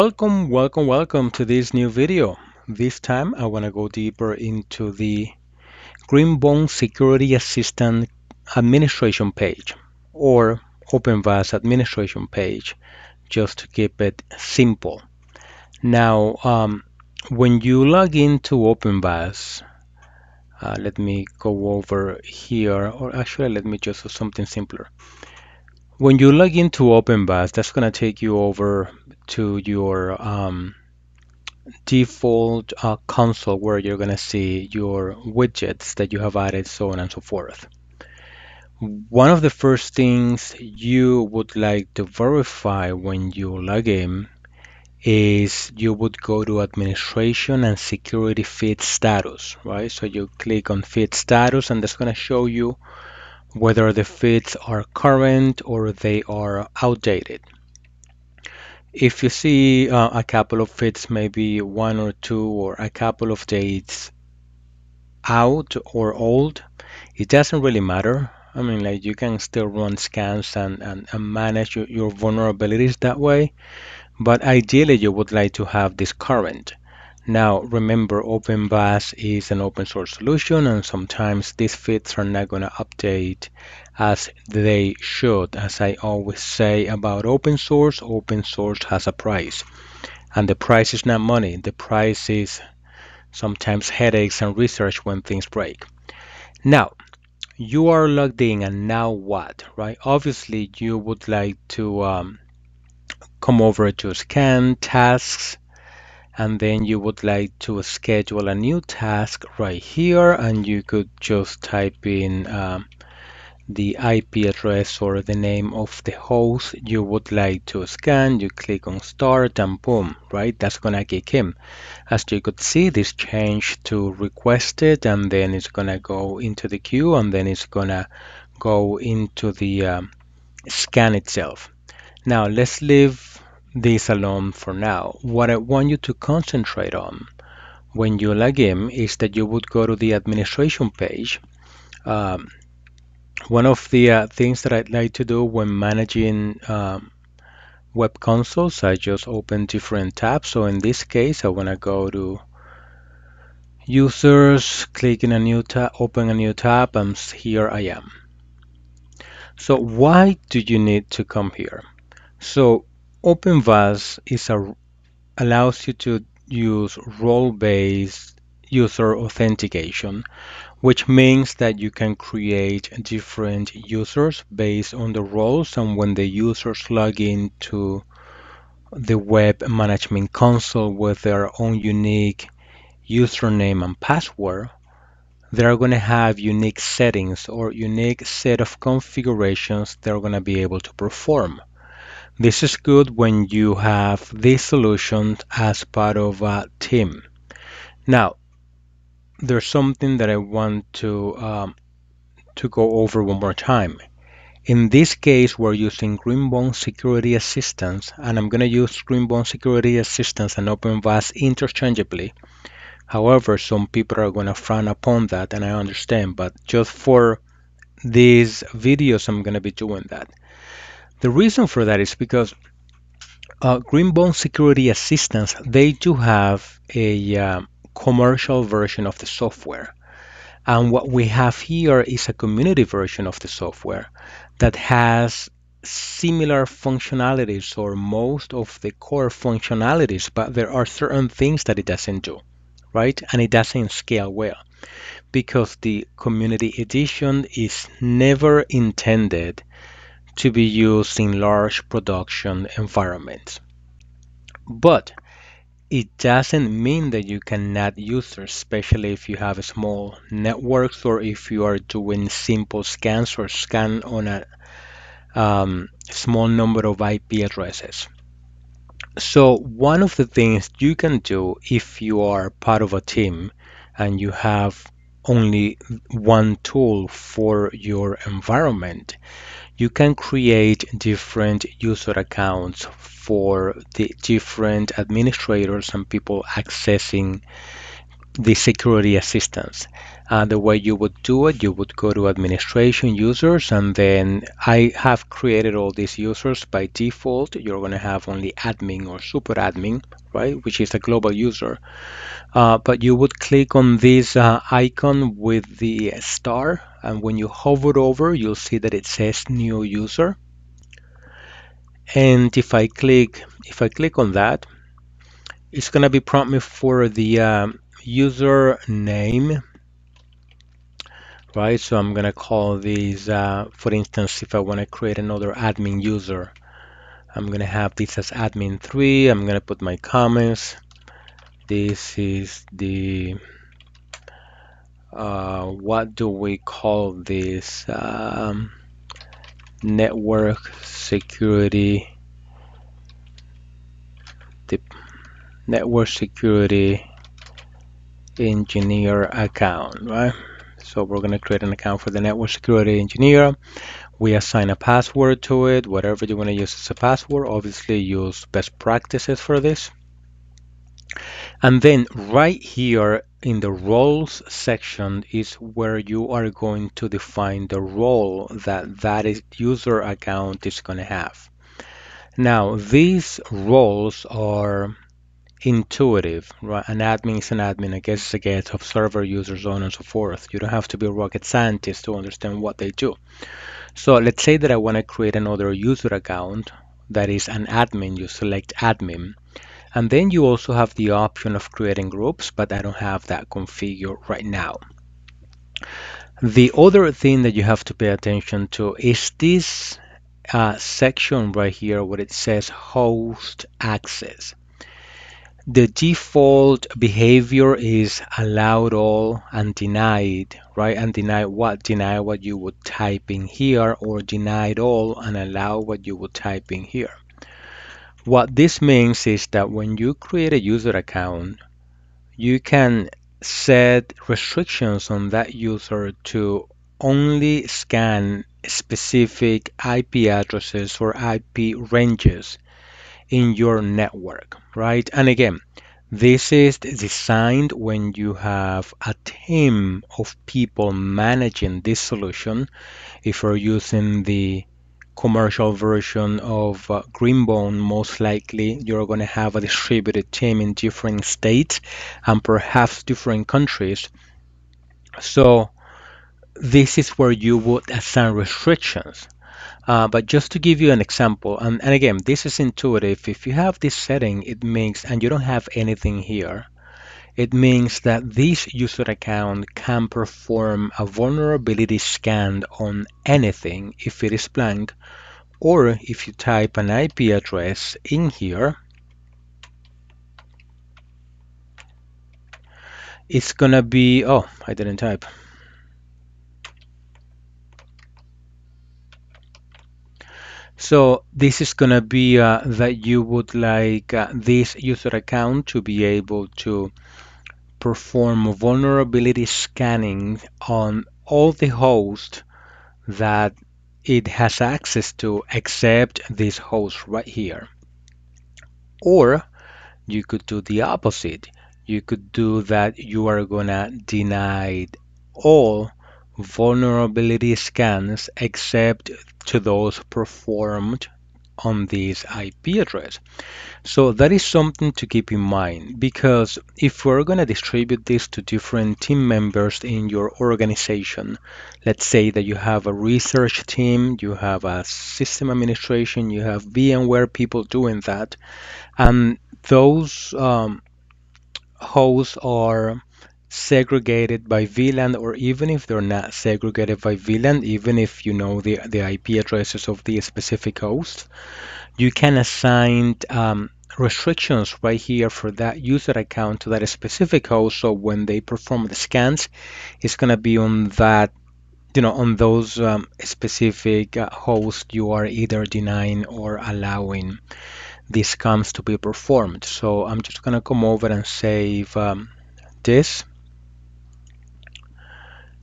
Welcome to this new video. This time I want to go deeper into the Greenbone Security Assistant administration page or OpenVas administration page, just to keep it simple. Now, when you log into OpenVas, let me go over here, or actually let me just do something simpler. When you log into OpenVas, that's going to take you over to your default console where you're going to see your widgets that you have added, so on and so forth. One of the first things you would like to verify when you log in is you would go to administration and security feed status, right? So you click on feed status and that's going to show you whether the feeds are current or they are outdated. If you see a couple of feeds, maybe one or two or a couple of days out or old, it doesn't really matter. I mean, like you can still run scans and manage your vulnerabilities that way, but ideally you would like to have this current. Now, remember, OpenVAS is an open source solution, and sometimes these feeds are not going to update as they should. As I always say about open source has a price, and the price is not money. The price is sometimes headaches and research when things break. Now, you are logged in, and now what, right? Obviously, you would like to come over to scan tasks, and then you would like to schedule a new task right here, and you could just type in the IP address or the name of the host you would like to scan. You click on start and boom, right? That's gonna kick in. As you could see, this changed to requested, and then it's gonna go into the queue, and then it's gonna go into the scan itself. Now let's leave this alone for now. What I want you to concentrate on when you log in is that you would go to the administration page. Um, One of the things that I'd like to do when managing web consoles, I just open different tabs. So in this case, I want to go to users, click in a new tab, open a new tab, and here I am. So why do you need to come here? So OpenVAS allows you to use role-based user authentication, which means that you can create different users based on the roles, and when the users log into the web management console with their own unique username and password, they're going to have unique settings or unique set of configurations they're going to be able to perform. This is good when you have these solutions as part of a team. Now, there's something that I want to go over one more time. In this case, we're using Greenbone Security Assistance, and I'm going to use Greenbone Security Assistance and OpenVAS interchangeably. However, some people are going to frown upon that, and I understand, but just for these videos, I'm going to be doing that. The reason for that is because Greenbone Security Assistance, they do have a commercial version of the software. And what we have here is a community version of the software that has similar functionalities or most of the core functionalities, but there are certain things that it doesn't do, right? And it doesn't scale well because the community edition is never intended to be used in large production environments. But it doesn't mean that you cannot use it, especially if you have small networks or if you are doing simple scans or scan on a small number of IP addresses. So one of the things you can do if you are part of a team and you have only one tool for your environment, you can create different user accounts for the different administrators and people accessing the security assistance. The way you would do it, you would go to administration users, and then I have created all these users by default. You're going to have only admin or super admin, right, which is a global user. But you would click on this icon with the star, and when you hover over, you'll see that it says new user. And if I click on that, it's going to be prompt me for the user name, right? So I'm going to call these, for instance, if I want to create another admin user, I'm going to have this as admin3. I'm going to put my comments. This is the, what do we call this? Network security, the network security engineer account, right? So we're going to create an account for the network security engineer. We assign a password to it, whatever you want to use as a password. Obviously, use best practices for this. And then right here in the roles section is where you are going to define the role that user account is going to have. Now, these roles are intuitive, right? An admin is an admin, a guest is a guest, observer, user, so on and so forth. You don't have to be a rocket scientist to understand what they do. So let's say that I want to create another user account that is an admin. You select admin. And then you also have the option of creating groups, but I don't have that configured right now. The other thing that you have to pay attention to is this section right here where it says host access. The default behavior is allowed all and denied, right? And deny what? Deny what you would type in here, or denied all and allow what you would type in here. What this means is that when you create a user account, you can set restrictions on that user to only scan specific IP addresses or IP ranges in your network, right? And again, this is designed when you have a team of people managing this solution. If you're using the commercial version of Greenbone, most likely you're going to have a distributed team in different states and perhaps different countries. So this is where you would assign restrictions. But just to give you an example, and again, this is intuitive. If you have this setting, it means, and you don't have anything here, it means that this user account can perform a vulnerability scan on anything if it is blank, or if you type an IP address in here, it's gonna be, oh, I didn't type. So this is gonna be that you would like this user account to be able to perform vulnerability scanning on all the hosts that it has access to except this host right here. Or you could do the opposite. You could do that you are gonna deny all vulnerability scans except to those performed on this IP address. So that is something to keep in mind, because if we're going to distribute this to different team members in your organization, let's say that you have a research team, you have a system administration, you have VMware people doing that, and those hosts are segregated by VLAN, or even if they're not segregated by VLAN, even if you know the IP addresses of the specific host, you can assign restrictions right here for that user account to that specific host. So when they perform the scans, it's going to be on that, on those specific hosts you are either denying or allowing these scans to be performed. So I'm just going to come over and save this.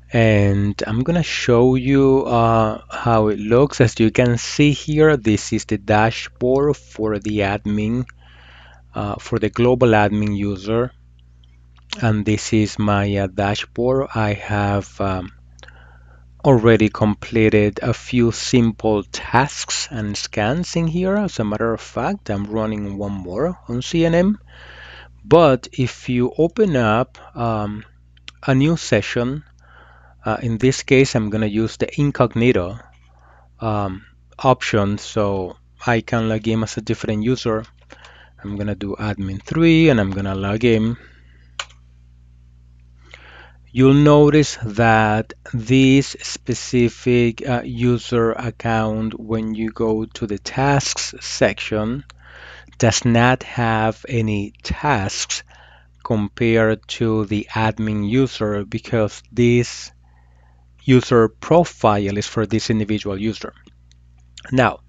And I'm gonna show you how it looks. As you can see here, this is the dashboard for the admin, for the global admin user. and this is my dashboard. I have already completed a few simple tasks and scans in here. As a matter of fact, I'm running one more on CNM. But if you open up a new session, in this case, I'm going to use the incognito um, option so I can log in as a different user. I'm going to do admin 3 and I'm going to log in. You'll notice that this specific user account, when you go to the tasks section, does not have any tasks compared to the admin user because this user profile is for this individual user. Now,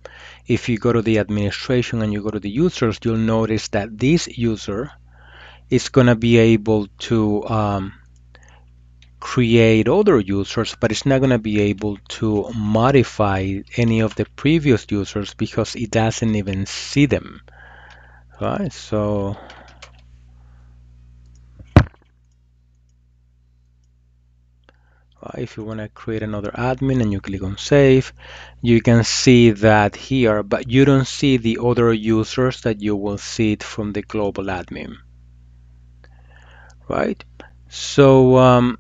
if you go to the administration and you go to the users, you'll notice that this user is going to be able to create other users, but it's not going to be able to modify any of the previous users because it doesn't even see them. Right? So if you want to create another admin and you click on save, you can see that here, but you don't see the other users that you will see it from the global admin. Right? So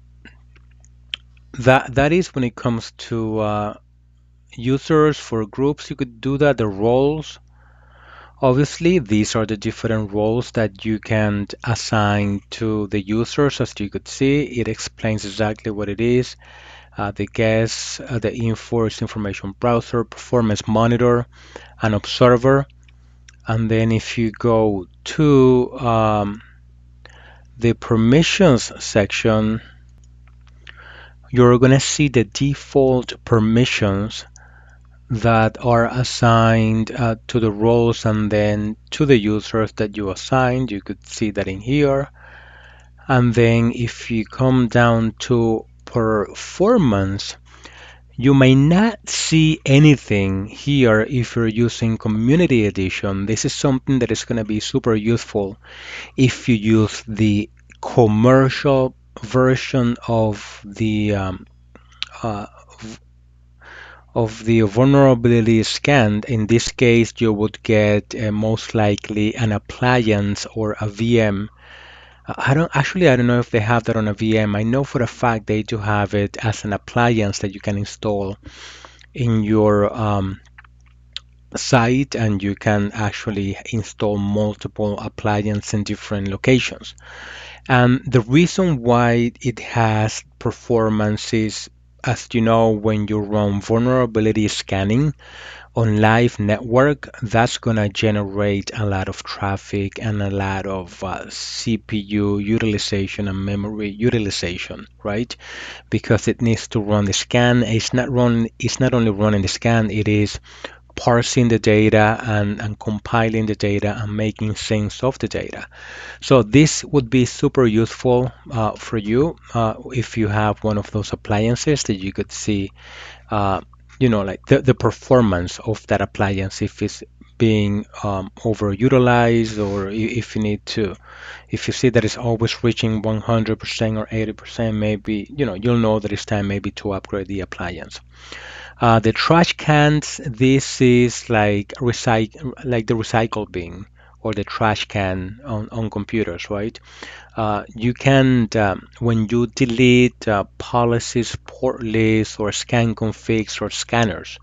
that is when it comes to users. For groups, you could do that. The roles, obviously, these are the different roles that you can assign to the users. As you could see, it explains exactly what it is. The guest, the info is information browser, performance monitor, and observer. And then if you go to the permissions section, you're going to see the default permissions that are assigned to the roles and then to the users that you assigned. You could see that in here. And then if you come down to performance, you may not see anything here if you're using Community Edition. This is something that is going to be super useful if you use the commercial version uh, of the vulnerability scan. In this case, you would get most likely an appliance or a VM. I don't know if they have that on a VM. I know for a fact they do have it as an appliance that you can install in your site, and you can actually install multiple appliances in different locations. And the reason why it has performance is, as you know, when you run vulnerability scanning on live network, that's going to generate a lot of traffic and a lot of CPU utilization and memory utilization, right? Because it needs to run the scan. It's not only running the scan, it is parsing the data and compiling the data and making sense of the data. So this would be super useful for you if you have one of those appliances that you could see, uh, like the performance of that appliance, if it's being overutilized, or if you need to, if you see that it's always reaching 100% or 80%, maybe, you'll know that it's time maybe to upgrade the appliance. The trash cans, this is like the recycle bin or the trash can on computers, right? You can, when you delete policies, port lists, or scan configs or scanners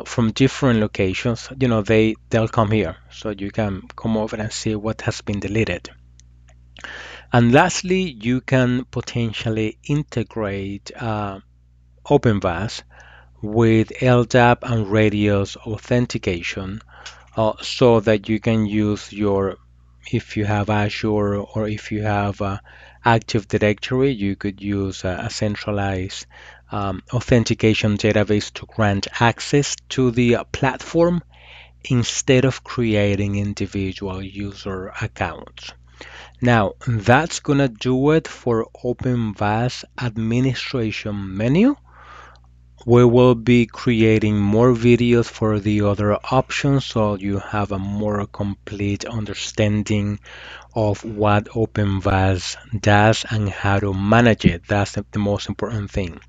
from different locations, they'll come here, so you can come over and see what has been deleted. And lastly, you can potentially integrate OpenVas with ldap and radius authentication, so that you can use if you have Azure or if you have Active Directory, you could use a centralized authentication database to grant access to the platform instead of creating individual user accounts. Now, that's gonna do it for OpenVAS administration menu. We will be creating more videos for the other options so you have a more complete understanding of what OpenVas does and how to manage it. That's the most important thing.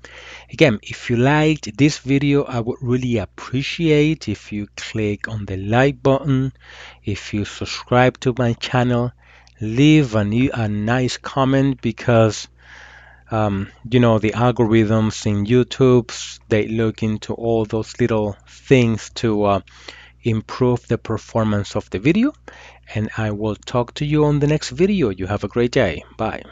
Again, if you liked this video, I would really appreciate if you click on the like button, if you subscribe to my channel, leave a nice comment because the algorithms in YouTube, they look into all those little things to improve the performance of the video. And I will talk to you on the next video. You have a great day. Bye.